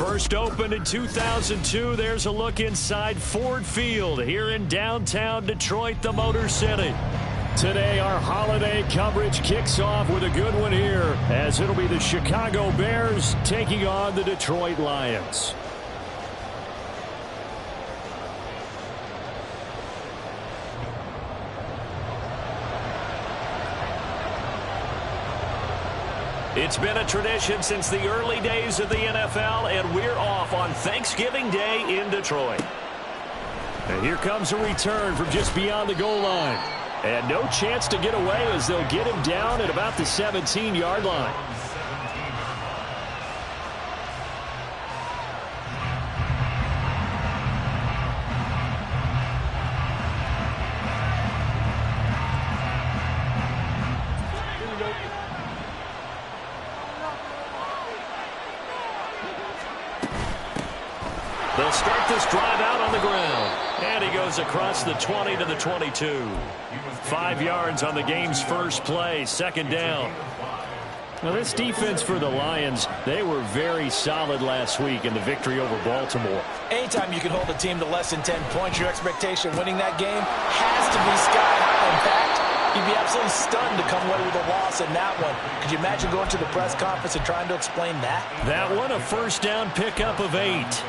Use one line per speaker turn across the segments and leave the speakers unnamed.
First opened in 2002, there's a look inside Ford Field here in downtown Detroit, the Motor City. Today, our holiday coverage kicks off with a good one here, as it'll be the Chicago Bears taking on the Detroit Lions. It's been a tradition since the early days of the NFL, and we're off on Thanksgiving Day in Detroit. And here comes a return from just beyond the goal line. And no chance to get away as they'll get him down at about the 17-yard line. They'll start this drive out on the ground. And he goes across the 20 to the 22. 5 yards on the game's first play, second down. Now this defense for the Lions, they were very solid last week in the victory over Baltimore.
Anytime you can hold a team to less than 10 points, your expectation winning that game has to be sky high. In fact, you'd be absolutely stunned to come away with a loss in that one. Could you imagine going to the press conference and trying to explain that?
That one, a first down pickup of 8.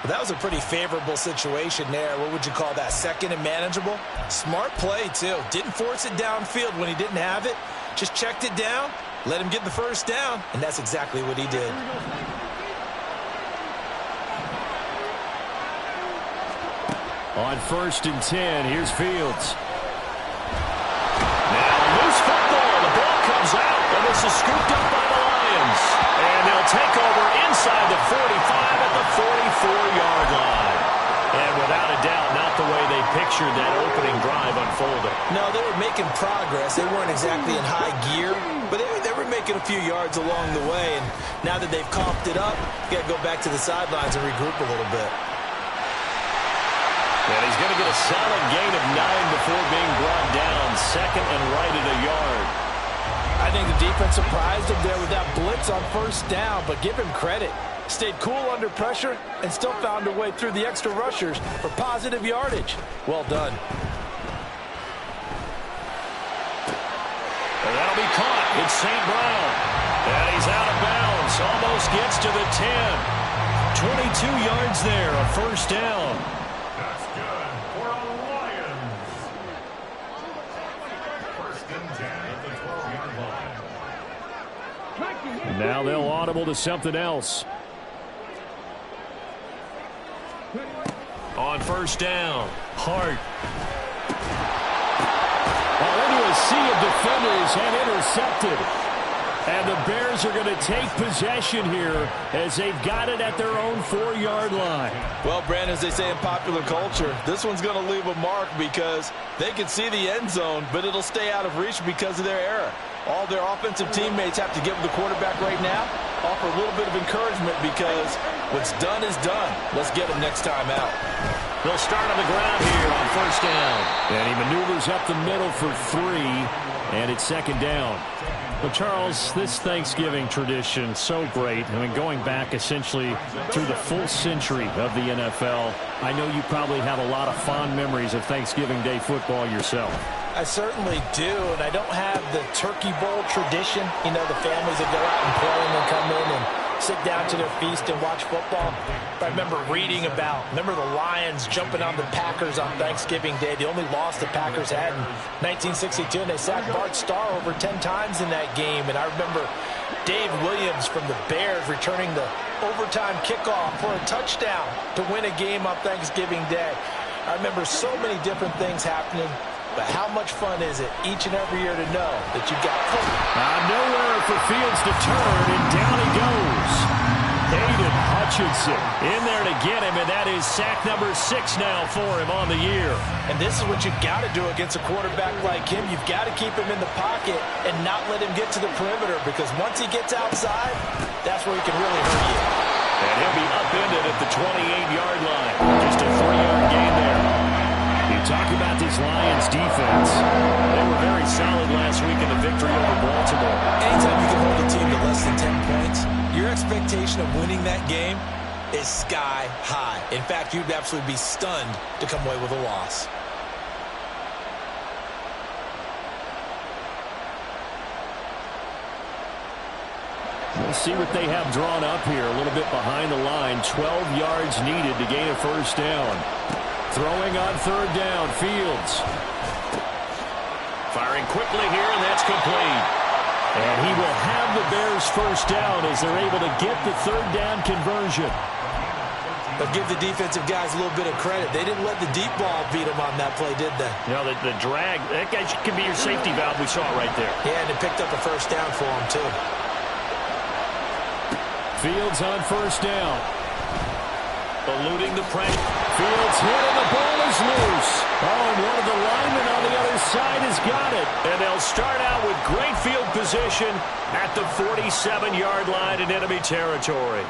Well, that was a pretty favorable situation there. What would you call that? Second and manageable? Smart play, too. Didn't force it downfield when he didn't have it. Just checked it down, let him get the first down, and that's exactly what he did.
On 1st and 10, here's Fields. Now loose football. The ball comes out, and this is scooped up by the Lions. And they'll take over inside the 45 at the 44-yard line. And without a doubt, not the way they pictured that opening drive unfolding.
No, they were making progress. They weren't exactly in high gear, but they were making a few yards along the way. And now that they've comped it up, you got to go back to the sidelines and regroup a little bit.
And he's going to get a solid gain of 9 before being brought down. Second and right at a yard.
I think the defense surprised him there with that blitz on first down, but give him credit. Stayed cool under pressure and still found a way through the extra rushers for positive yardage. Well done.
And that'll be caught. It's St. Brown. And he's out of bounds. Almost gets to the 10. 22 yards there, a first down.
That's good for a Lions. First and 10 at the 12-yard line.
And now they'll audible to something else. On first down, Hart. Into a sea of defenders and intercepted. And the Bears are going to take possession here as they've got it at their own 4-yard line.
Well, Brandon, as they say in popular culture, this one's going to leave a mark because they can see the end zone, but it'll stay out of reach because of their error. All their offensive teammates have to give the quarterback right now, offer a little bit of encouragement because what's done is done. Let's get him next time out.
They'll start on the ground here on first down. And he maneuvers up the middle for 3, and it's second down. But, Charles, this Thanksgiving tradition, so great. I mean, going back essentially through the full century of the NFL, I know you probably have a lot of fond memories of Thanksgiving Day football yourself.
I certainly do, and I don't have the Turkey Bowl tradition. You know, the families that go out and play and then come in and sit down to their feast and watch football. But I remember reading about, the Lions jumping on the Packers on Thanksgiving Day. The only loss the Packers had in 1962, and they sacked Bart Starr over 10 times in that game. And I remember Dave Williams from the Bears returning the overtime kickoff for a touchdown to win a game on Thanksgiving Day. I remember so many different things happening. But how much fun is it each and every year to know that you've got
nowhere for Fields to turn, and down he goes. Hayden Hutchinson in there to get him, and that is sack number 6 now for him on the year.
And this is what you've got to do against a quarterback like him. You've got to keep him in the pocket and not let him get to the perimeter, because once he gets outside, that's where he can really hurt you.
And he'll be upended at the 28-yard line. Just a 3-yard gain there. You talk about this Lions defense. They were very solid last week in the victory over Baltimore.
Anytime you can hold a team to less than 10 points, your expectation expectation of winning that game is sky high. In fact, you'd absolutely be stunned to come away with a loss.
We'll see what they have drawn up here. A little bit behind the line. 12 yards needed to gain a first down. Throwing on third down, Fields. Firing quickly here, and that's complete. And he will have the Bears first down as they're able to get the third down conversion.
But give the defensive guys a little bit of credit. They didn't let the deep ball beat them on that play, did they?
You know, the drag, that guy can be your safety valve. We saw it right there.
Yeah, and it picked up a first down for him, too.
Fields on first down. Eluding the pressure. Fields hit and the ball is loose. Oh, and one of the linemen on the other side has got it. And they'll start out with great field position at the 47-yard line in enemy territory.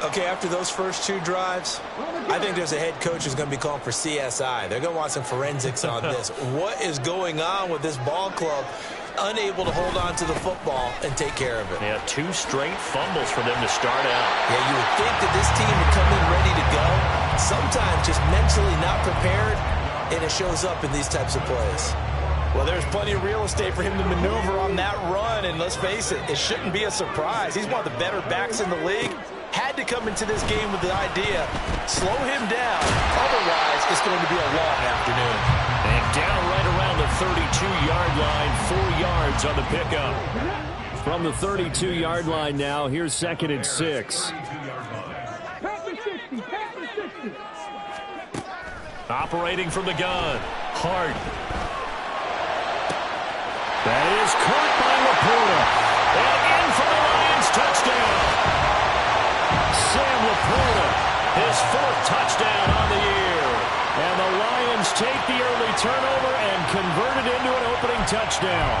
Okay, after those first two drives, I think there's a head coach who's going to be calling for CSI. They're going to want some forensics on this. What is going on with this ball club? Unable to hold on to the football and take care of it.
Yeah, 2 straight fumbles for them to start out.
Yeah, you would think that this team would come in ready to go. Sometimes just mentally not prepared, and it shows up in these types of plays. Well, there's plenty of real estate for him to maneuver on that run, and let's face it, it shouldn't be a surprise. He's one of the better backs in the league. Had to come into this game with the idea, slow him down. Otherwise, it's going to be a long afternoon.
And down right around the 32-yard line, 4 yards on the pickup. From the 32-yard line now, here's 2nd and 6. Operating from the gun, Hart. That is caught by Laporta. And in for the Lions, touchdown. Sam Laporta, his 4th touchdown on the year. And the Lions take the early turnover and convert it into an opening touchdown.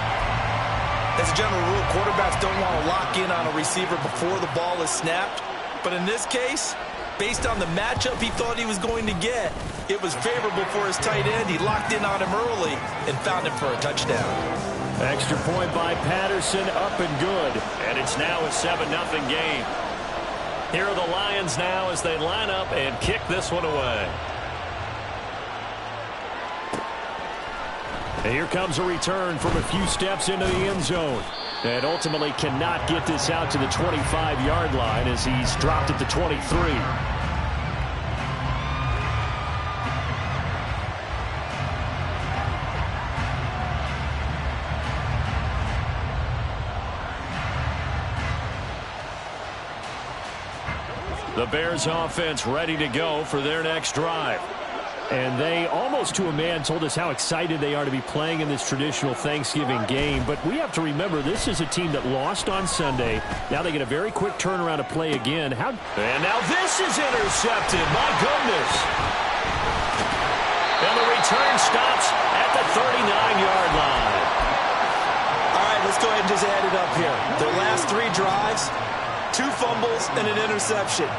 As a general rule, quarterbacks don't want to lock in on a receiver before the ball is snapped. But in this case, based on the matchup he thought he was going to get, it was favorable for his tight end. He locked in on him early and found him for a touchdown.
Extra point by Patterson, up and good. And it's now a 7-0 game. Here are the Lions now as they line up and kick this one away. And here comes a return from a few steps into the end zone. And ultimately cannot get this out to the 25-yard line as he's dropped at the 23. The Bears offense ready to go for their next drive. And they, almost to a man, told us how excited they are to be playing in this traditional Thanksgiving game. But we have to remember, this is a team that lost on Sunday. Now they get a very quick turnaround to play again. And now this is intercepted. My goodness. And the return stops at the 39-yard line.
All right, let's go ahead and just add it up here. Their last 3 drives, 2 fumbles and an interception.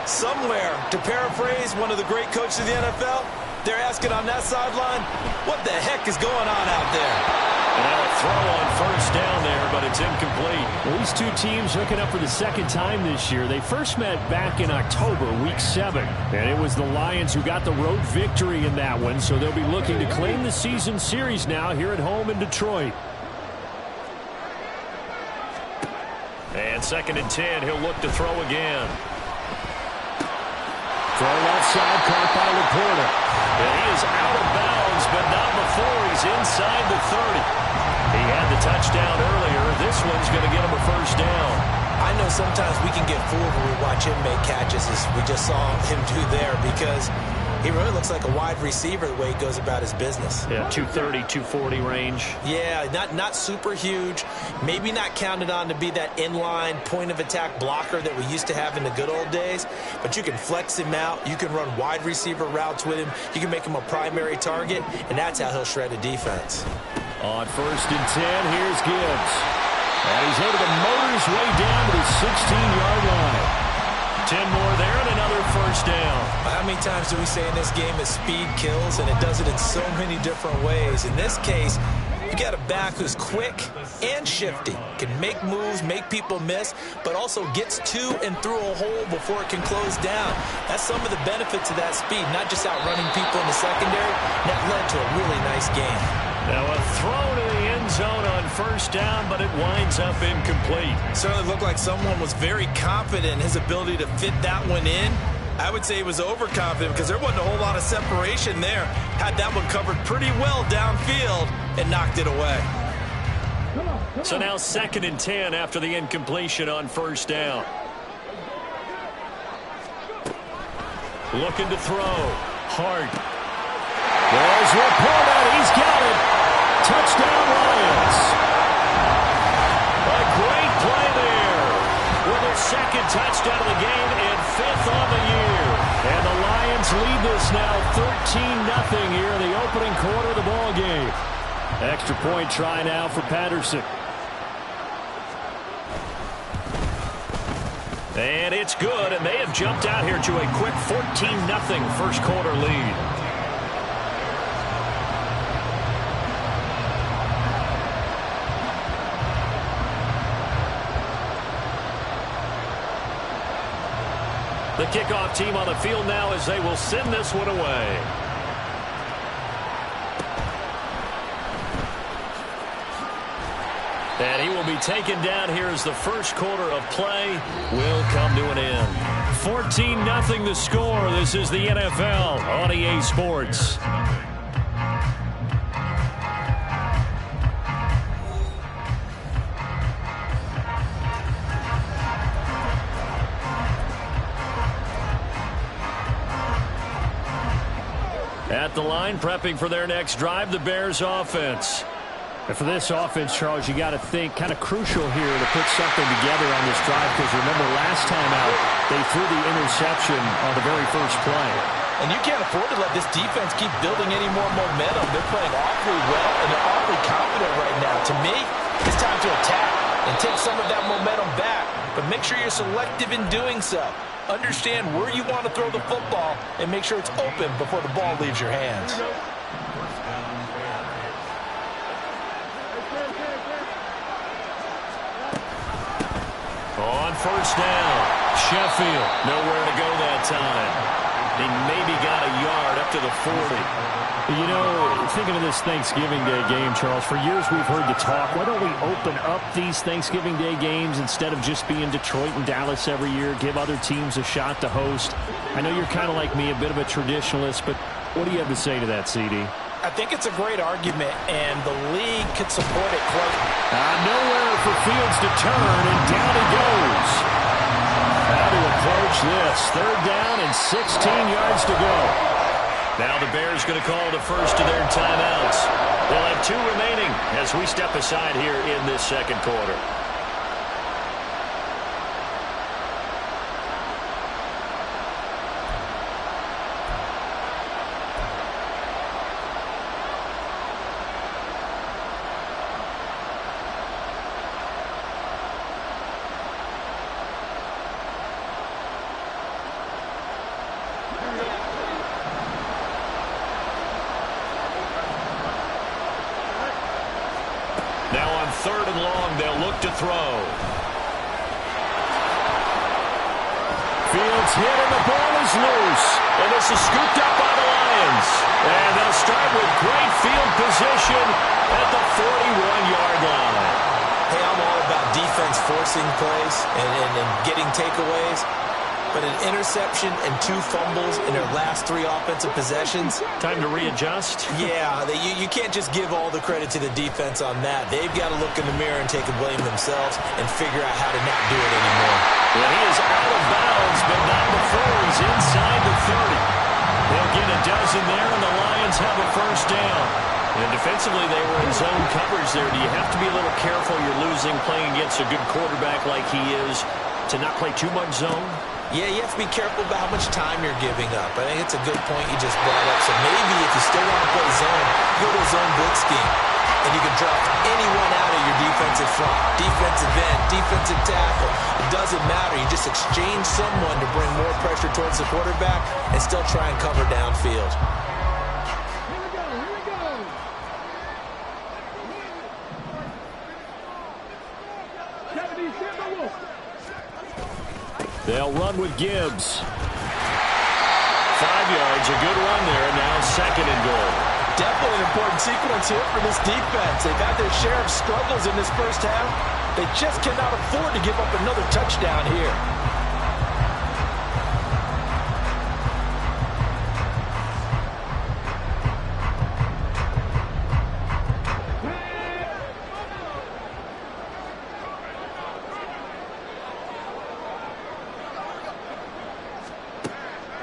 Somewhere, to paraphrase one of the great coaches of the NFL, they're asking on that sideline, what the heck is going on out there?
And now a throw on first down there, but it's incomplete. Well, these two teams hooking up for the second time this year. They first met back in October, week 7. And it was the Lions who got the road victory in that one, so they'll be looking to claim the season series now here at home in Detroit. And 2nd and 10, he'll look to throw again. Throw left side, caught by Laporta. And he is out of bounds, but not before he's inside the 30. He had the touchdown earlier. This one's going to get him a first down.
I know sometimes we can get fooled when we watch him make catches, as we just saw him do there, because he really looks like a wide receiver the way he goes about his business.
Yeah, 230, 240 range.
Yeah, not super huge. Maybe not counted on to be that inline point-of-attack blocker that we used to have in the good old days. But you can flex him out. You can run wide receiver routes with him. You can make him a primary target, and that's how he'll shred a defense.
On 1st and 10, here's Gibbs. And he's able to motor his way down to the 16-yard line. 10 more there and another first down.
How many times do we say in this game that speed kills, and it does it in so many different ways? In this case, You got a back who's quick and shifty, can make moves, make people miss, but also gets to and through a hole before it can close down. That's some of the benefits of that speed, not just outrunning people in the secondary. That led to a really nice game.
Now a throw to the end zone on first down, but it winds up incomplete.
Certainly looked like someone was very confident in his ability to fit that one in. I would say he was overconfident because there wasn't a whole lot of separation there. Had that one covered pretty well downfield and knocked it away.
So now 2nd and 10 after the incompletion on first down. Looking to throw. Hart. There's Laporta. He's got it. Touchdown Lions. A great play there. With their 2nd touchdown of the game and 5th on the year. And the Lions lead this now 13-0 here in the opening quarter of the ball game. Extra point try now for Patterson. And it's good, and they have jumped out here to a quick 14-0 first quarter lead. The kickoff team on the field now as they will send this one away. And he will be taken down here as the first quarter of play will come to an end. 14-0 the score. This is the NFL on EA Sports. At the line, prepping for their next drive, the Bears offense. And for this offense, Charles, you got to think kind of crucial here to put something together on this drive, because remember last time out, they threw the interception on the very first play.
And you can't afford to let this defense keep building any more momentum. They're playing awfully well, and they're awfully confident right now. To me, it's time to attack and take some of that momentum back. But make sure you're selective in doing so. Understand where you want to throw the football and make sure it's open before the ball leaves your hands.
On first down, Sheffield, nowhere to go that time. He maybe got a yard up to the 40. You know, thinking of this Thanksgiving Day game, Charles, for years we've heard the talk, why don't we open up these Thanksgiving Day games instead of just being Detroit and Dallas every year, give other teams a shot to host? I know you're kind of like me, a bit of a traditionalist, but what do you have to say to that, CD?
I think it's a great argument, and the league could support it quite.
Nowhere for Fields to turn, and down he goes. How to approach this? 3rd down and 16 yards to go. Now the Bears going to call the first of their timeouts. They'll have 2 remaining as we step aside here in this second quarter. Now on 3rd and long, they'll look to throw. Fields hit and the ball is loose. And this is scooped up by the Lions. And they'll start with great field position at the 41-yard line.
Hey, I'm all about defense forcing plays and getting takeaways. But an interception and 2 fumbles in their last 3 offensive possessions.
Time to readjust?
Yeah, you can't just give all the credit to the defense on that. They've got to look in the mirror and take a blame themselves and figure out how to not do it anymore.
Well, he is out of bounds, but not before he's inside the 30. They'll get a dozen there, and the Lions have a first down. And defensively, they were in zone coverage there. Do you have to be a little careful? You're losing playing against a good quarterback like he is to not play too much zone?
Yeah, you have to be careful about how much time you're giving up. I think it's a good point you just brought up. So maybe if you still want to play zone, go to a zone blitz scheme. And you can drop anyone out of your defensive front. Defensive end, defensive tackle. It doesn't matter. You just exchange someone to bring more pressure towards the quarterback and still try and cover downfield.
They'll run with Gibbs. 5 yards, a good run there, and now 2nd and goal.
Definitely an important sequence here for this defense. They've had their share of struggles in this first half. They just cannot afford to give up another touchdown here.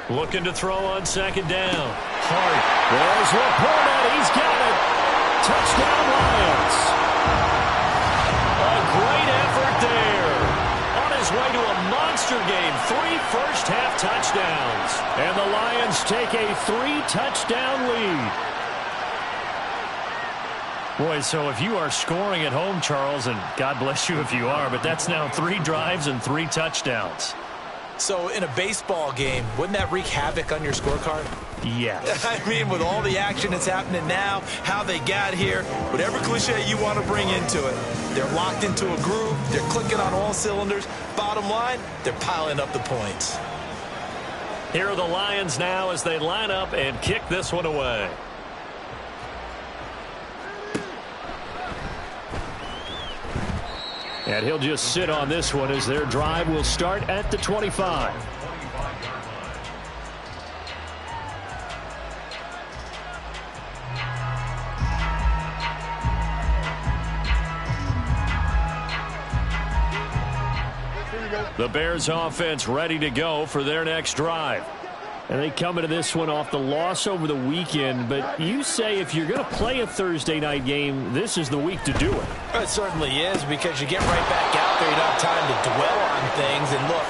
Looking to throw on 2nd down. Hart. There's Laporta. He's got it. Touchdown, Lions. A great effort there. On his way to a monster game. 3 first-half touchdowns. And the Lions take a 3-touchdown lead. Boy, so if you are scoring at home, Charles, and God bless you if you are, but that's now 3 drives and 3 touchdowns.
So in a baseball game, wouldn't that wreak havoc on your scorecard?
Yes.
I mean, with all the action that's happening now, how they got here, whatever cliche you want to bring into it, they're locked into a groove, they're clicking on all cylinders. Bottom line, they're piling up the points.
Here are the Lions now as they line up and kick this one away. And he'll just sit on this one as their drive will start at the 25. The Bears offense ready to go for their next drive. And they come into this one off the loss over the weekend, but you say if you're going to play a Thursday night game, this is the week to do it.
It certainly is, because you get right back out there. You don't have time to dwell on things. And look,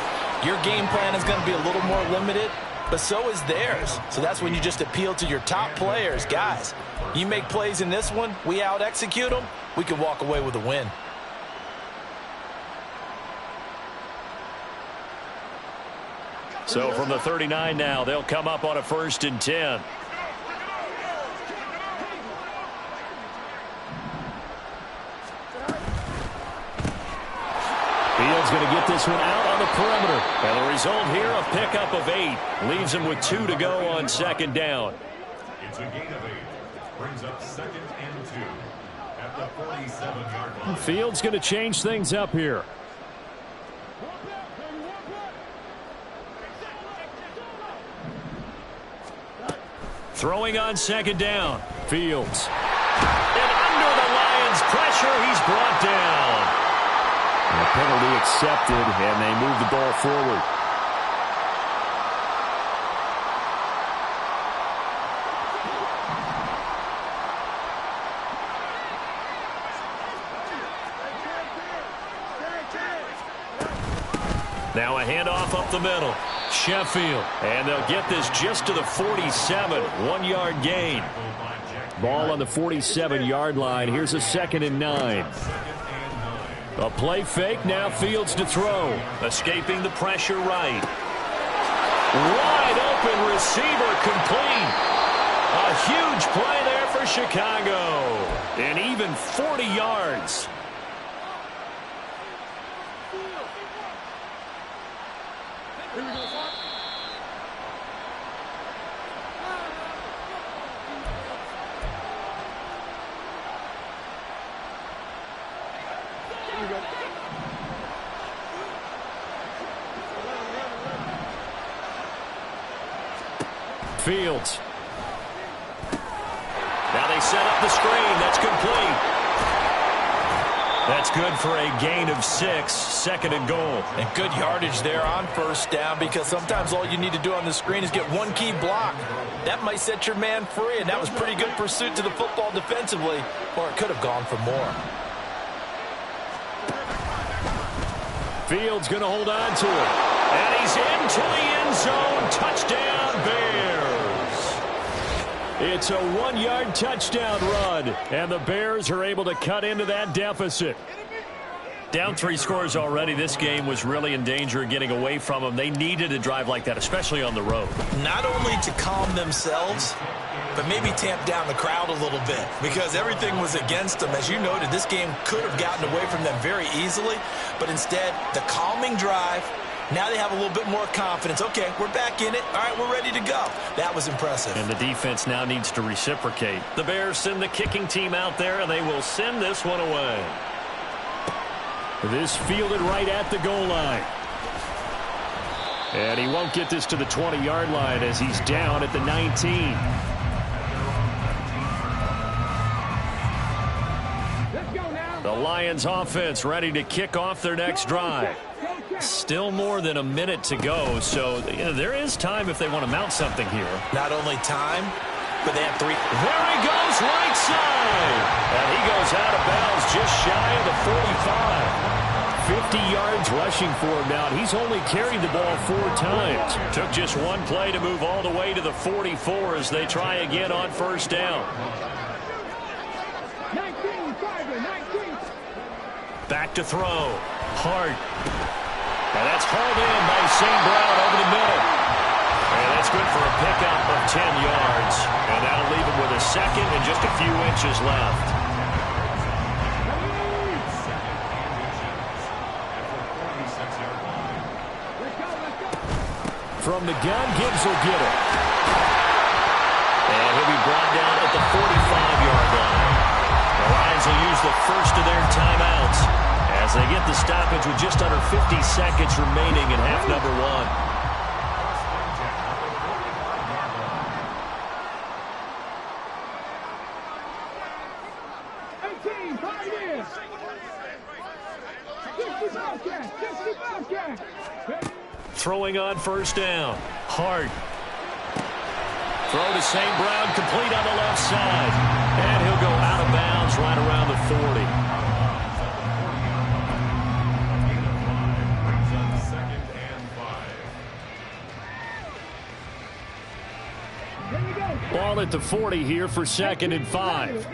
your game plan is going to be a little more limited, but so is theirs. So that's when you just appeal to your top players. Guys, you make plays in this one, we out-execute them, we can walk away with a win.
So from the 39 now, they'll come up on a 1st and 10. Fields going to get this one out on the perimeter. And the result here, a pickup of 8. Leaves him with 2 to go on 2nd down.
It's a gain of 8. Brings up 2nd and 2 at the 47-yard line.
Fields going to change things up here. Throwing on 2nd down. Fields. And under the Lions' pressure, he's brought down. And a penalty accepted, and they move the ball forward. Now a handoff up the middle. Sheffield. And they'll get this just to the 47. 1-yard gain. Ball on the 47-yard line. Here's a 2nd and 9. A play fake. Now Fields to throw. Escaping the pressure right. Wide open receiver complete. A huge play there for Chicago. And even 40 yards. Fields. Now they set up the screen. That's complete. That's good for a gain of 6. 2nd and goal.
And good yardage there on 1st down, because sometimes all you need to do on the screen is get one key block. That might set your man free, and that was pretty good pursuit to the football defensively, or it could have gone for more.
Fields going to hold on to it. And he's into the end zone. Touchdown, Bears. It's a 1-yard touchdown run, and the Bears are able to cut into that deficit. Down 3 scores already. This game was really in danger of getting away from them. They needed a drive like that, especially on the road.
Not only to calm themselves, but maybe tamp down the crowd a little bit, because everything was against them. As you noted, this game could have gotten away from them very easily, but instead, the calming drive, Now they have a little bit more confidence. Okay, we're back in it. All right, we're ready to go. That was impressive.
And the defense now needs to reciprocate. The Bears send the kicking team out there, and they will send this one away. This fielded right at the goal line. And he won't get this to the 20-yard line as he's down at the 19. The Lions offense ready to kick off their next drive. Still more than a minute to go, so there is time if they want to mount something here.
Not only time, but they have 3.
There he goes, right side. And he goes out of bounds just shy of the 45. 50 yards rushing for him now. He's only carried the ball 4 times. Took just one play to move all the way to the 44 as they try again on first down.
19.
Back to throw. Hart. And that's hauled in by St. Brown over the middle. And that's good for a pickup of 10 yards. And that'll leave him with a second and just a few inches left. From the gun, Gibbs will get it. And he'll be brought down at the 45-yard line. The Lions will use the first of their timeouts as they get the stoppage with just under 50 seconds remaining in half number 1. Throwing on first down. Hart. Throw to St. Brown, complete on the left side. And he'll go out of bounds right around the 40. Ball at the 40 here for 2nd and 5.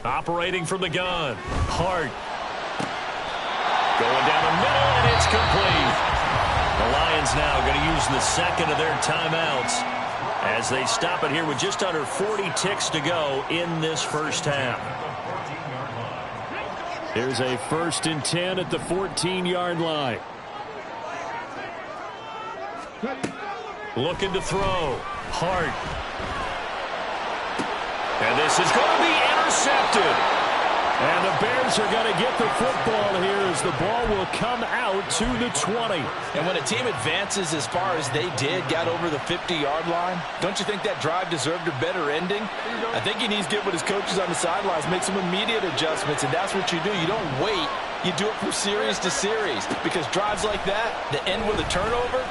Operating from the gun. Hart. Going down the middle, and it's complete. The Lions now going to use the second of their timeouts as they stop it here with just under 40 ticks to go in this first half. Here's a 1st and 10 at the 14-yard line. Looking to throw. Hart. And this is going to be intercepted. And the Bears are going to get the football here as the ball will come out to the 20.
And when a team advances as far as they did, got over the 50-yard line, don't you think that drive deserved a better ending? I think he needs to get with his coaches on the sidelines, make some immediate adjustments, and that's what you do. You don't wait. You do it from series to series because drives like that end with a turnover,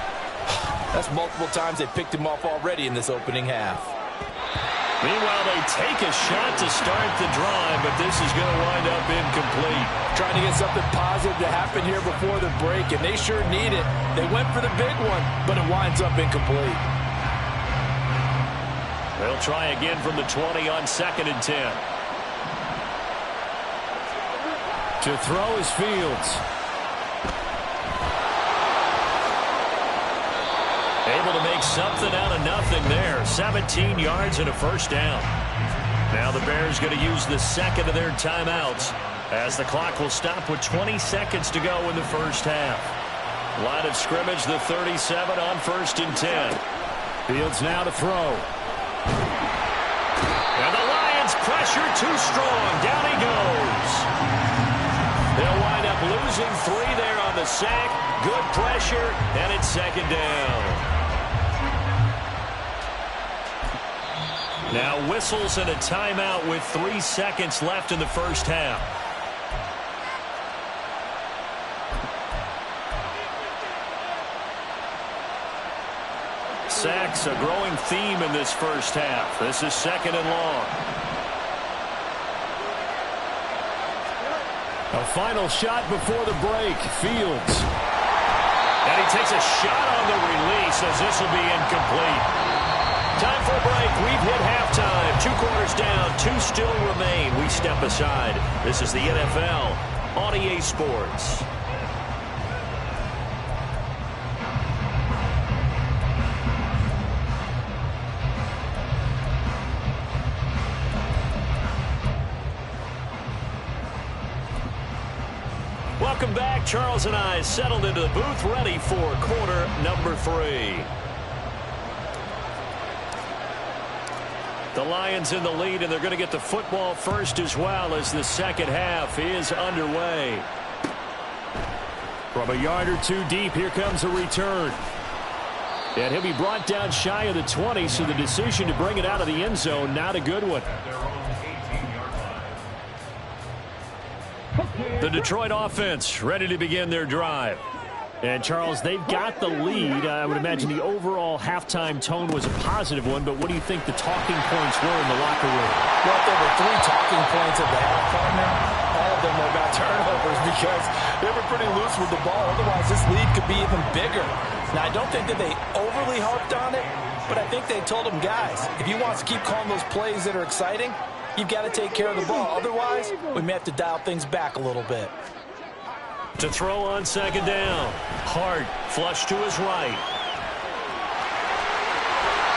that's multiple times they picked him off already in this opening half.
Meanwhile, they take a shot to start the drive, but this is going to wind up incomplete.
Trying to get something positive to happen here before the break, and they sure need it. They went for the big one, but it winds up incomplete.
They'll try again from the 20 on 2nd and 10. To throw is Fields. Able to make something out of nothing there. 17 yards and a first down. Now the Bears going to use the second of their timeouts as the clock will stop with 20 seconds to go in the first half. Line of scrimmage, the 37 on 1st and 10. Fields now to throw. And the Lions pressure too strong. Down he goes. They'll wind up losing 3 there on the sack. Good pressure, and it's 2nd down. Now whistles and a timeout with 3 seconds left in the first half. Sacks a growing theme in this first half. This is 2nd and long. A final shot before the break. Fields. And he takes a shot on the release as this will be incomplete. Time for a break. We've hit halftime. 2 quarters down. 2 still remain. We step aside. This is the NFL on EA Sports. Welcome back. Charles and I settled into the booth, ready for quarter number 3. The Lions in the lead, and they're going to get the football first as well as the second half is underway. From a yard or two deep, here comes a return. And he'll be brought down shy of the 20, so the decision to bring it out of the end zone, not a good one. The Detroit offense ready to begin their drive. And, Charles, they've got the lead. I would imagine the overall halftime tone was a positive one, but what do you think the talking points were in the locker room?
Well, there were 3 talking points at the half, partner. All of them were about turnovers because they were pretty loose with the ball. Otherwise, this lead could be even bigger. Now, I don't think that they overly harped on it, but I think they told them, guys, if you want to keep calling those plays that are exciting, you've got to take care of the ball. Otherwise, we may have to dial things back a little bit.
To throw on second down. Hart flush to his right.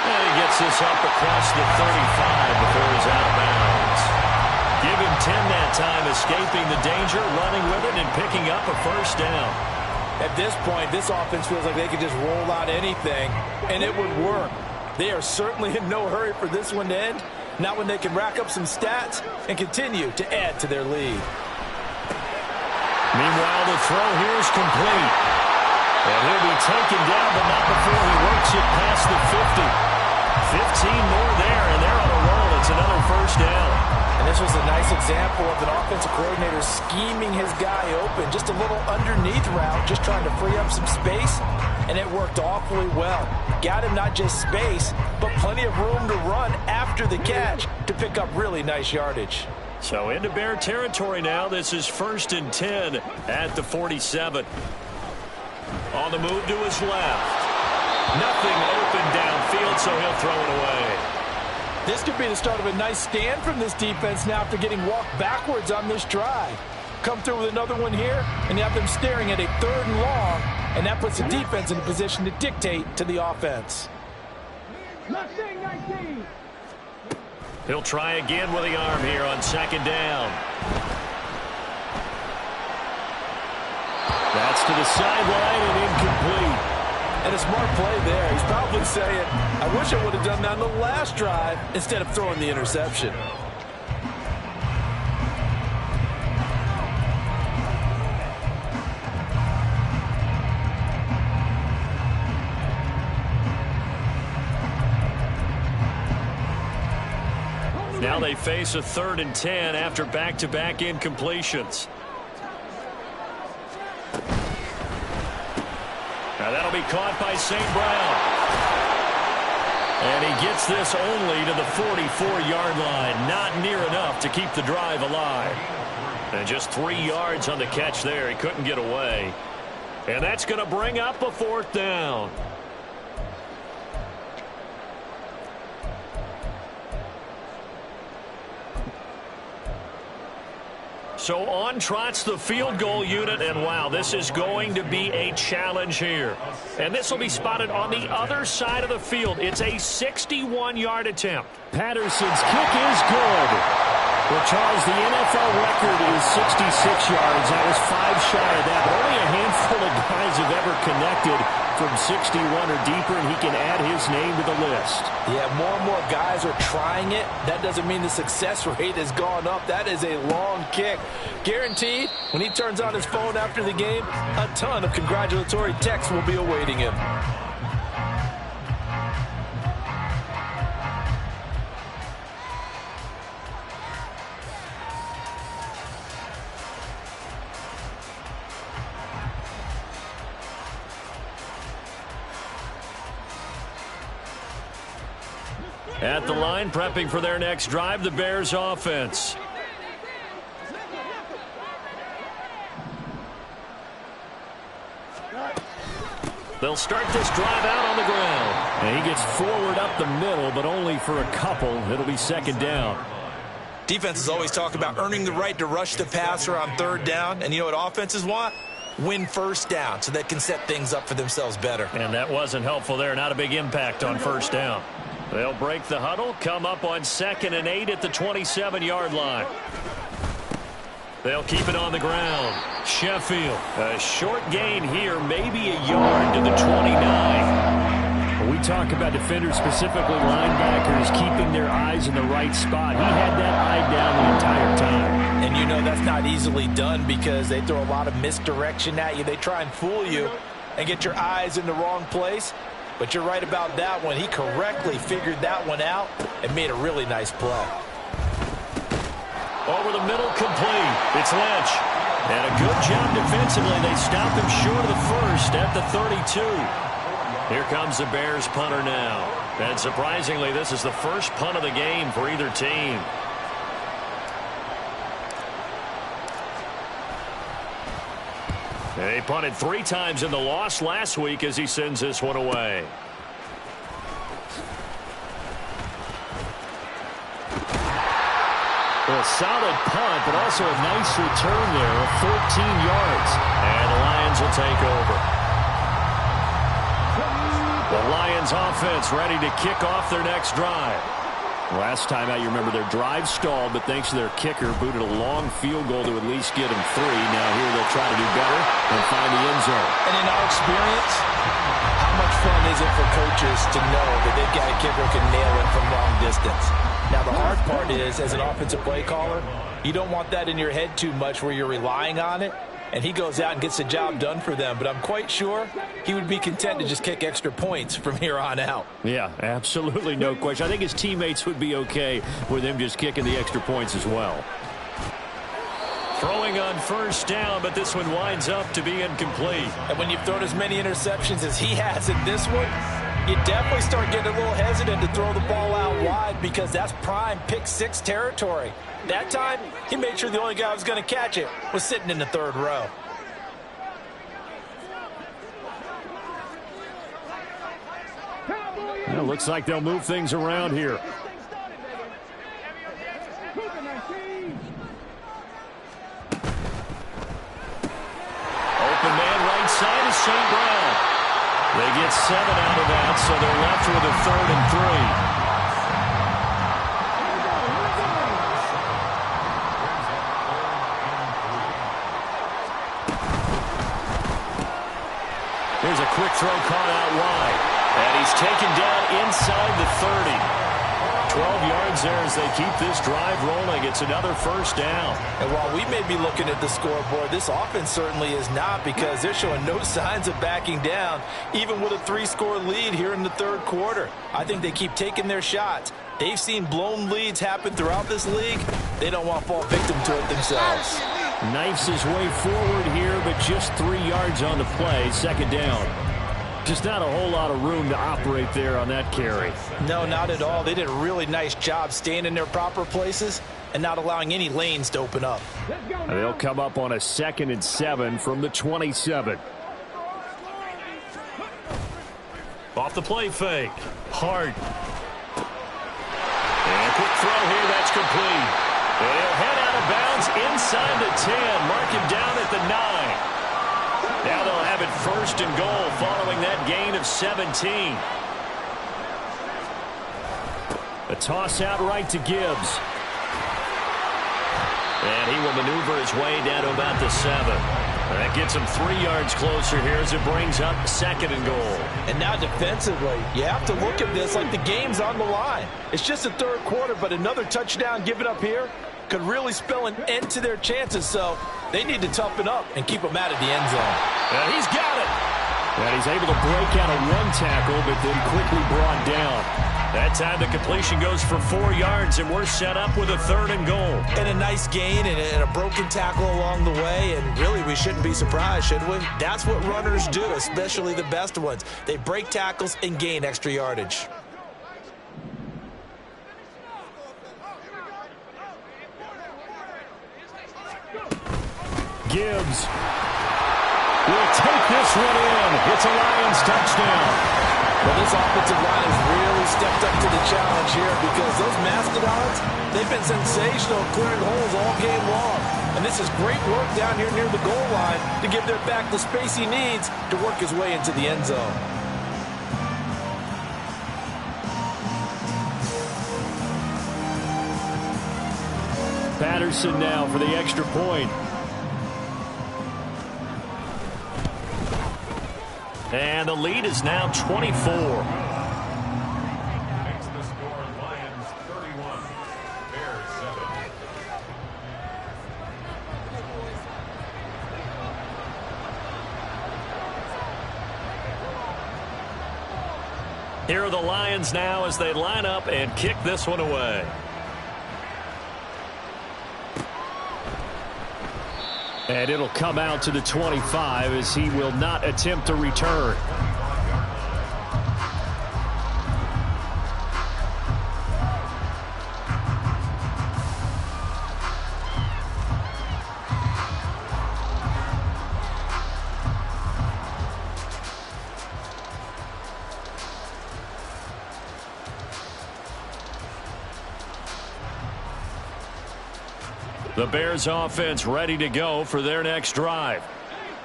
And he gets this up across the 35 before he's out of bounds. Give him 10 that time, escaping the danger, running with it, and picking up a first down.
At this point, this offense feels like they could just roll out anything, and it would work. They are certainly in no hurry for this one to end, not when they can rack up some stats and continue to add to their lead.
Meanwhile, the throw here is complete. And he'll be taken down, but not before he works it past the 50. 15 more there, and they're on a roll. It's another first down.
And this was a nice example of an offensive coordinator scheming his guy open. Just a little underneath route, just trying to free up some space, and it worked awfully well. Got him not just space, but plenty of room to run after the catch to pick up really nice yardage.
So into Bear territory now. This is 1st and 10 at the 47. On the move to his left. Nothing open downfield, so he'll throw it away.
This could be the start of a nice stand from this defense now after getting walked backwards on this drive. Come through with another one here, and you have them staring at a 3rd and long, and that puts the defense in a position to dictate to the offense.
19.
He'll try again with the arm here on second down. That's to the sideline and incomplete.
And a smart play there. He's probably saying, I wish I would have done that on the last drive instead of throwing the interception.
Now they face a 3rd and 10 after back-to-back incompletions. Now that'll be caught by St. Brown. And he gets this only to the 44-yard line. Not near enough to keep the drive alive. And just 3 yards on the catch there. He couldn't get away. And that's going to bring up a 4th down. So on trots the field goal unit, and wow, this is going to be a challenge here. And this will be spotted on the other side of the field. It's a 61-yard attempt. Patterson's kick is good. Well, Charles, the NFL record is 66 yards. That was 5 shy of that. But only a handful of guys have ever connected from 61 or deeper, and he can add his name to the list.
Yeah, more and more guys are trying it. That doesn't mean the success rate has gone up. That is a long kick. Guaranteed, when he turns on his phone after the game, a ton of congratulatory texts will be awaiting him.
At the line, prepping for their next drive, the Bears offense. They'll start this drive out on the ground. And he gets forward up the middle, but only for a couple. It'll be 2nd down.
Defenses always talk about earning the right to rush the passer on 3rd down. And you know what offenses want? Win 1st down so they can set things up for themselves better.
And that wasn't helpful there. Not a big impact on 1st down. They'll break the huddle, come up on 2nd and 8 at the 27-yard line. They'll keep it on the ground. Sheffield, a short gain here, maybe a yard to the 29. When we talk about defenders, specifically linebackers, keeping their eyes in the right spot. He had that eye down the entire time.
And you know that's not easily done because they throw a lot of misdirection at you. They try and fool you and get your eyes in the wrong place. But you're right about that one. He correctly figured that one out and made a really nice play.
Over the middle, complete. It's Lynch. And a good job defensively. They stop him short of the first at the 32. Here comes the Bears punter now. And surprisingly, this is the first punt of the game for either team. They punted 3 times in the loss last week as he sends this one away. A solid punt, but also a nice return there of 14 yards. And the Lions will take over. The Lions offense ready to kick off their next drive. Last time out, you remember their drive stalled, but thanks to their kicker, booted a long field goal to at least get them 3. Now here they'll try to do better and find the end zone.
And in our experience, how much fun is it for coaches to know that they've got a kicker who can nail it from long distance? Now, the hard part is, as an offensive play caller, you don't want that in your head too much where you're relying on it, and he goes out and gets the job done for them. But I'm quite sure he would be content to just kick extra points from here on out.
Yeah, absolutely no question. I think his teammates would be okay with him just kicking the extra points as well. Throwing on first down, but this one winds up to be incomplete.
And when you've thrown as many interceptions as he has in this one, you definitely start getting a little hesitant to throw the ball out wide because that's prime pick 6 territory. That time, he made sure the only guy who was going to catch it was sitting in the 3rd row.
Well, looks like they'll move things around here. Open man right side is St. Brown. They get 7 out of that, so they're left with a 3rd and 3. Here's a quick throw caught out wide. And he's taken down inside the 30. 12 yards there as they keep this drive rolling. It's another first down.
And while we may be looking at the scoreboard, this offense certainly is not because they're showing no signs of backing down, even with a 3-score lead here in the 3rd quarter. I think they keep taking their shots. They've seen blown leads happen throughout this league. They don't want to fall victim to it themselves.
Knifes his way forward here, but just 3 yards on the play. 2nd down. Just not a whole lot of room to operate there on that carry.
No, not at all. They did a really nice job staying in their proper places and not allowing any lanes to open up.
And they'll come up on a 2nd and 7 from the 27. Off the play fake. Hart. And a quick throw here. That's complete. And he'll head out of bounds inside the 10. Mark him down at the 9. Now they'll have it 1st and goal following that gain of 17. A toss out right to Gibbs. And he will maneuver his way down to about the 7. That gets him 3 yards closer here as it brings up 2nd and goal.
And now defensively, you have to look at this like the game's on the line. It's just the 3rd quarter, but another touchdown given up here could really spell an end to their chances. So they need to toughen up and keep them out of the end zone.
And he's got it. And he's able to break out of 1 tackle, but then quickly brought down. That time the completion goes for 4 yards, and we're set up with a 3rd and goal.
And a nice gain and a broken tackle along the way, and really we shouldn't be surprised, should we? That's what runners do, especially the best ones. They break tackles and gain extra yardage.
Gibbs will take this one in. It's a Lions touchdown.
Well, this offensive line has really stepped up to the challenge here because those Mastodons, they've been sensational clearing holes all game long. And this is great work down here near the goal line to give their back the space he needs to work his way into the end zone.
Patterson now for the extra point. And the lead is now 24.
Makes the score Lions 31, Bears 7.
Here are the Lions now as they line up and kick this one away. And it'll come out to the 25 as he will not attempt to return. The Bears offense ready to go for their next drive.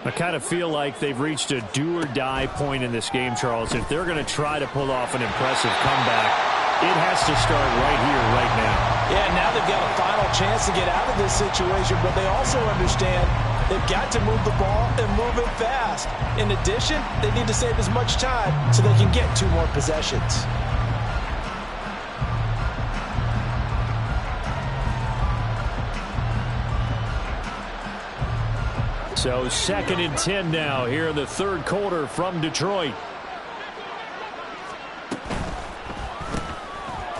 I kind of feel like they've reached a do-or-die point in this game, Charles. If they're going to try to pull off an impressive comeback, it has to start right here, right now.
Yeah, now they've got a final chance to get out of this situation, but they also understand they've got to move the ball and move it fast. In addition, they need to save as much time so they can get 2 more possessions.
So 2nd and 10 now here in the 3rd quarter from Detroit.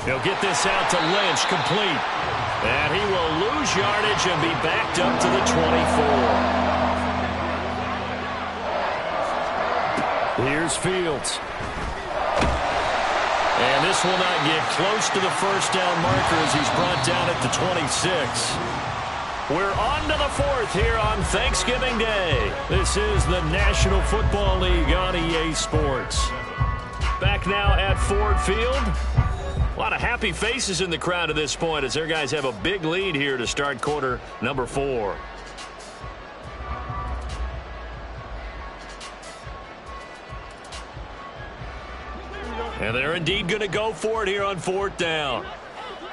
He'll get this out to Lynch, complete. And he will lose yardage and be backed up to the 24. Here's Fields. And this will not get close to the first down marker as he's brought down at the 26. We're on to the 4th here on Thanksgiving Day. This is the National Football League on EA Sports. Back now at Ford Field. A lot of happy faces in the crowd at this point as their guys have a big lead here to start quarter number 4. And they're indeed going to go for it here on 4th down.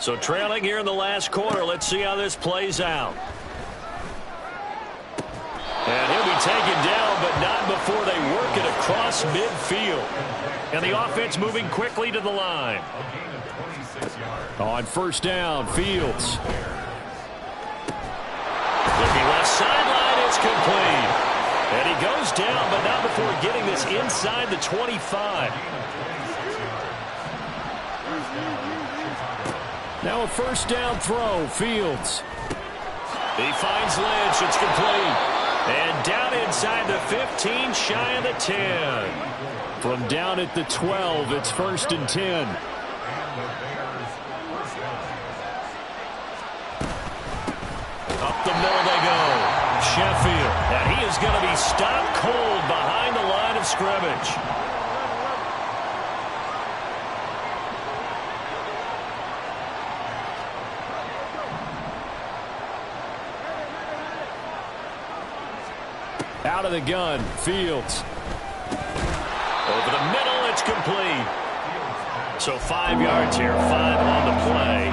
So trailing here in the last quarter. Let's see how this plays out. And he'll be taken down, but not before they work it across midfield. And the offense moving quickly to the line. On 1st down, Fields. Looking left sideline, it's complete. And he goes down, but not before getting this inside the 25. Now a 1st down throw, Fields. He finds Lynch, it's complete. And down inside the 15, shy of the 10. From down at the 12, it's 1st and 10. Up the middle they go. Sheffield. And he is going to be stopped cold behind the line of scrimmage. Out of the gun, Fields. Over the middle, it's complete. So 5 yards here, 5 on the play.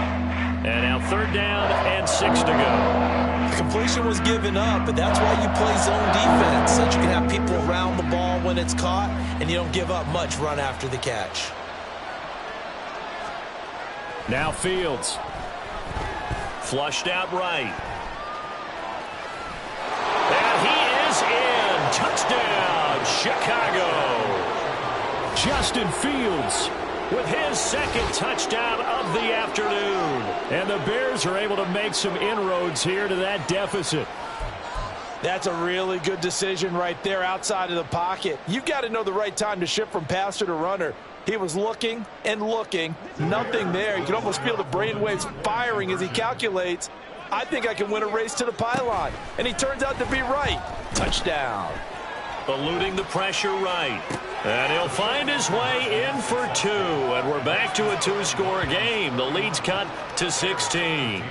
And now 3rd down and 6 to go.
Completion was given up, but that's why you play zone defense, so that you can have people around the ball when it's caught, and you don't give up much run after the catch.
Now Fields. Flushed out right. And he is in. Touchdown, Chicago. Justin Fields with his 2nd touchdown of the afternoon. And the Bears are able to make some inroads here to that deficit.
That's a really good decision right there outside of the pocket. You've got to know the right time to shift from passer to runner. He was looking and looking. Nothing there. You can almost feel the brainwaves firing as he calculates, I think I can win a race to the pylon. And he turns out to be right. Touchdown.
Eluding the pressure right. And he'll find his way in for 2. And we're back to a 2-score game. The lead's cut to 16.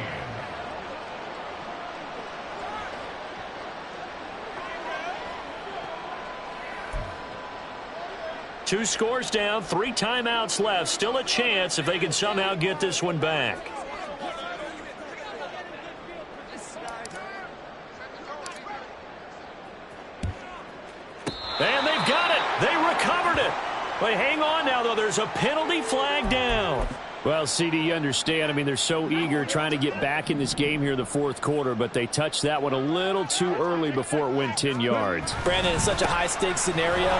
Two scores down, 3 timeouts left. Still a chance if they can somehow get this one back. And they've got it. They recovered it. But hang on now, though. There's a penalty flag down. Well, CD, you understand. I mean, they're so eager trying to get back in this game here in the fourth quarter, but they touched that one a little too early before it went 10 yards.
Brandon, it's such a high-stakes scenario.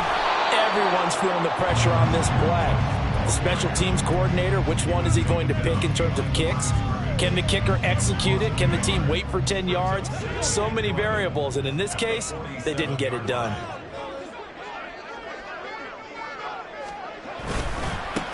Everyone's feeling the pressure on this play. The special teams coordinator, which one is he going to pick in terms of kicks? Can the kicker execute it? Can the team wait for 10 yards? So many variables, and in this case, they didn't get it done.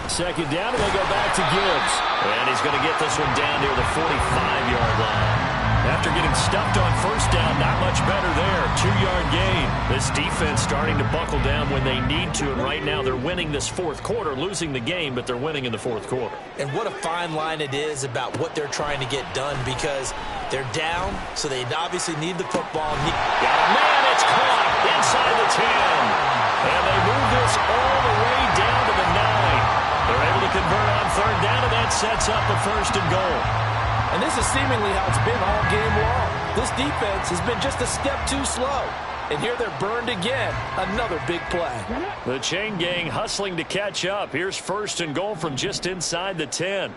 Second down, and they go back to Gibbs. And he's going to get this one down near the 45-yard line. After getting stuffed on first down, not much better there. 2-yard gain. This defense starting to buckle down when they need to, and right now they're winning this fourth quarter, losing the game, but they're winning in the fourth quarter.
And what a fine line it is about what they're trying to get done, because they're down, so they obviously need the football.
Got a man, it's caught inside the 10. And they move this all the way down to the 9. They're able to convert on third down, and that sets up a first and goal.
And this is seemingly how it's been all game long. This defense has been just a step too slow. And here they're burned again. Another big play.
The chain gang hustling to catch up. Here's first and goal from just inside the 10.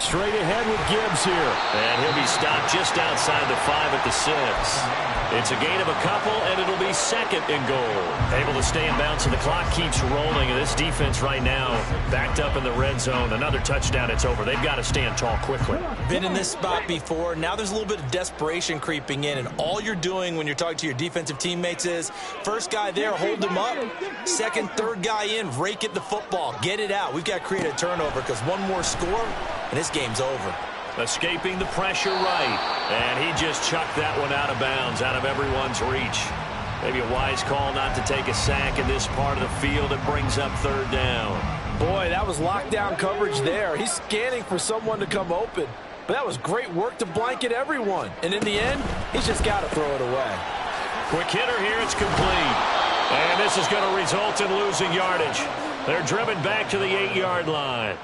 Straight ahead with Gibbs here. And he'll be stopped just outside the 5 at the 6. It's a gain of a couple, and it'll be second and goal. Able to stay in bounds, and the clock keeps rolling. And this defense right now backed up in the red zone. Another touchdown, it's over. They've got to stand tall quickly.
Been in this spot before. Now there's a little bit of desperation creeping in, and all you're doing when you're talking to your defensive teammates is first guy there, hold him up. Second, third guy in, rake at the football. Get it out. We've got to create a turnover because one more score, and this game's over.
Escaping the pressure right. And he just chucked that one out of bounds, out of everyone's reach. Maybe a wise call not to take a sack in this part of the field. It brings up third down.
Boy, that was lockdown coverage there. He's scanning for someone to come open. But that was great work to blanket everyone. And in the end, he's just got to throw it away.
Quick hitter here. It's complete. And this is going to result in losing yardage. They're driven back to the 8-yard line.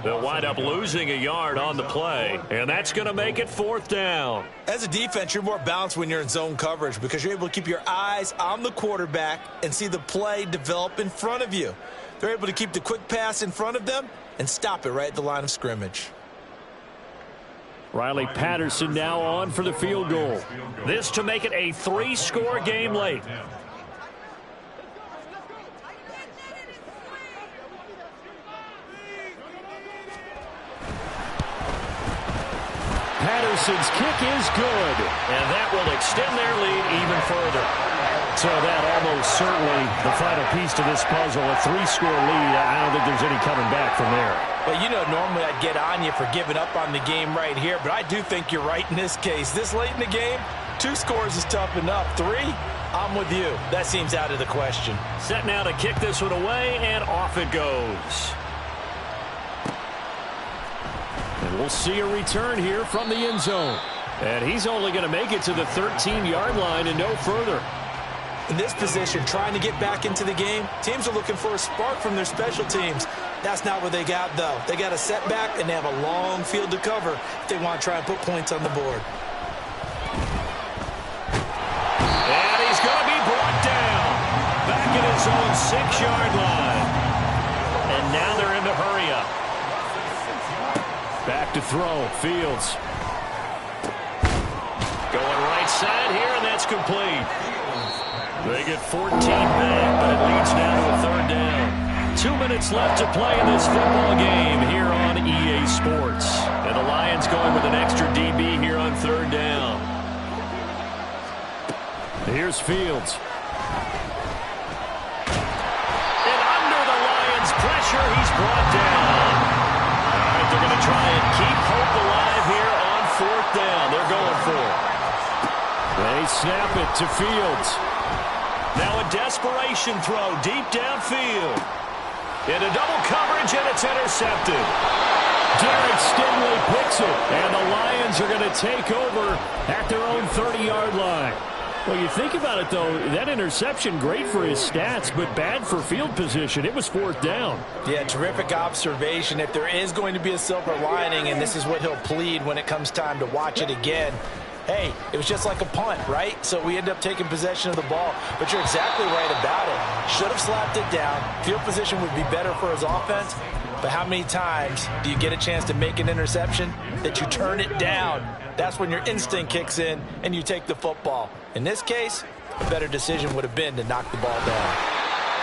They'll wind up losing a yard on the play, and that's going to make it fourth down.
As a defense, you're more balanced when you're in zone coverage because you're able to keep your eyes on the quarterback and see the play develop in front of you. They're able to keep the quick pass in front of them and stop it right at the line of scrimmage.
Riley Patterson now on for the field goal. This to make it a 3-score game late. Patterson's kick is good, and that will extend their lead even further. So that almost certainly the final piece to this puzzle, a 3-score lead. I don't think there's any coming back from there.
Well, you know, normally I'd get on you for giving up on the game right here, but I do think you're right in this case. This late in the game, 2 scores is tough enough. 3, I'm with you. That seems out of the question.
Set now to kick this one away, and off it goes. And we'll see a return here from the end zone. And he's only going to make it to the 13-yard line and no further.
In this position, trying to get back into the game, teams are looking for a spark from their special teams. That's not what they got, though. They got a setback, and they have a long field to cover if they want to try and put points on the board.
And he's going to be brought down. Back at his own 6-yard line. And now they're in the hurry-up. Back to throw, Fields. Going right side here, and that's complete. They get 14 back, but it leads now to a third down. 2 minutes left to play in this football game here on EA Sports. And the Lions going with an extra DB here on third down. Here's Fields. And under the Lions' pressure, he's brought down. They're going to try and keep hope alive here on fourth down. They're going for it. They snap it to Fields. Now a desperation throw deep downfield. Into double coverage, and it's intercepted. Derek Stingley picks it, and the Lions are going to take over at their own 30-yard line. Well, you think about it, though, that interception, great for his stats, but bad for field position. It was fourth down.
Yeah, terrific observation. If there is going to be a silver lining, and this is what he'll plead when it comes time to watch it again, hey, it was just like a punt, right? So we end up taking possession of the ball. But you're exactly right about it. Should have slapped it down. Field position would be better for his offense. But how many times do you get a chance to make an interception that you turn it down? That's when your instinct kicks in and you take the football. In this case, a better decision would have been to knock the ball down.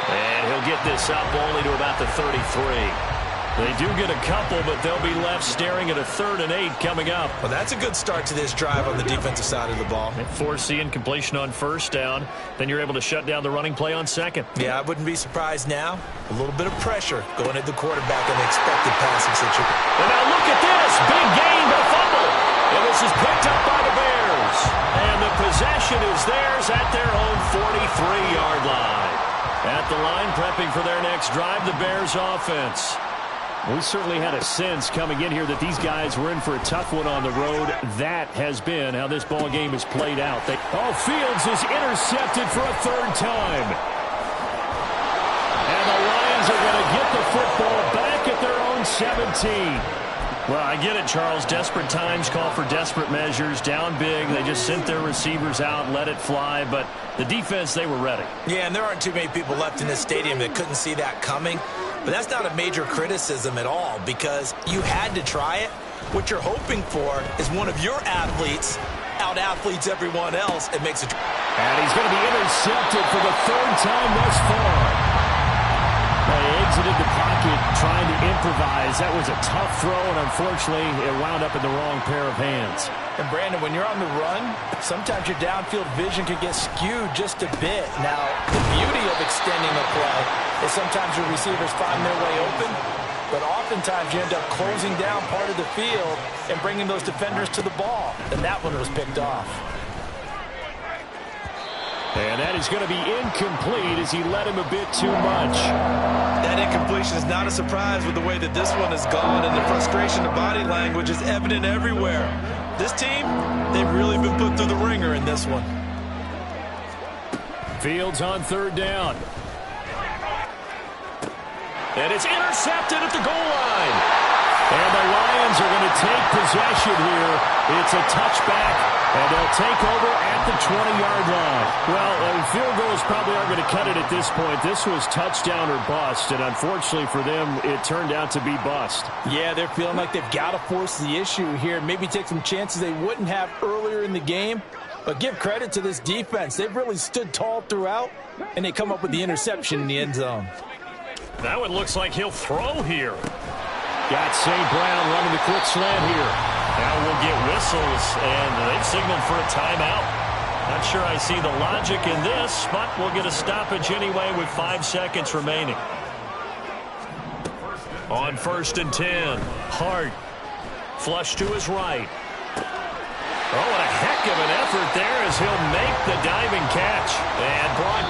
And he'll get this up only to about the 33. They do get a couple, but they'll be left staring at a 3rd and 8 coming up.
Well, that's a good start to this drive on the defensive side of the ball.
Forcing incompletion on 1st down. Then you're able to shut down the running play on 2nd.
Yeah, I wouldn't be surprised now. A little bit of pressure going at the quarterback in the expected passing situation.
And now look at this. Big gain, but a fumble. And this is picked up by the Bears. And the possession is theirs at their own 43-yard line. At the line, prepping for their next drive, the Bears offense. We certainly had a sense coming in here that these guys were in for a tough one on the road. That has been how this ball game has played out. Fields is intercepted for a 3rd time. And the Lions are going to get the football back at their own 17. Well, I get it, Charles. Desperate times call for desperate measures. Down big. They just sent their receivers out, let it fly. But the defense, they were ready.
Yeah, and there aren't too many people left in this stadium that couldn't see that coming. But that's not a major criticism at all because you had to try it. What you're hoping for is one of your athletes out-athletes everyone else. It makes it.
And he's going to be intercepted for the 3rd time thus far. They exited the pocket trying to improvise. That was a tough throw, and unfortunately, it wound up in the wrong pair of hands.
And, Brandon, when you're on the run, sometimes your downfield vision can get skewed just a bit. Now, the beauty of extending a play is sometimes your receivers find their way open, but oftentimes you end up closing down part of the field and bringing those defenders to the ball. And that one was picked off.
And that is going to be incomplete as he led him a bit too much.
That incompletion is not a surprise with the way that this one has gone, and the frustration of body language is evident everywhere. This team, they've really been put through the ringer in this one.
Fields on 3rd down. And it's intercepted at the goal line. And the Lions are going to take possession here. It's a touchback, and they'll take over at the 20-yard line. Well, field goals probably aren't going to cut it at this point. This was touchdown or bust, and unfortunately for them, it turned out to be bust.
Yeah, they're feeling like they've got to force the issue here, maybe take some chances they wouldn't have earlier in the game. But give credit to this defense. They've really stood tall throughout, and they come up with the interception in the end zone.
That one looks like he'll throw here. Got St. Brown running the quick slant here. Now we'll get whistles, and they've signaled for a timeout. Not sure I see the logic in this, but we'll get a stoppage anyway with 5 seconds remaining. On 1st and 10, Hart. Flush to his right. Oh, what a heck of an effort there as he'll make the diving catch. And brought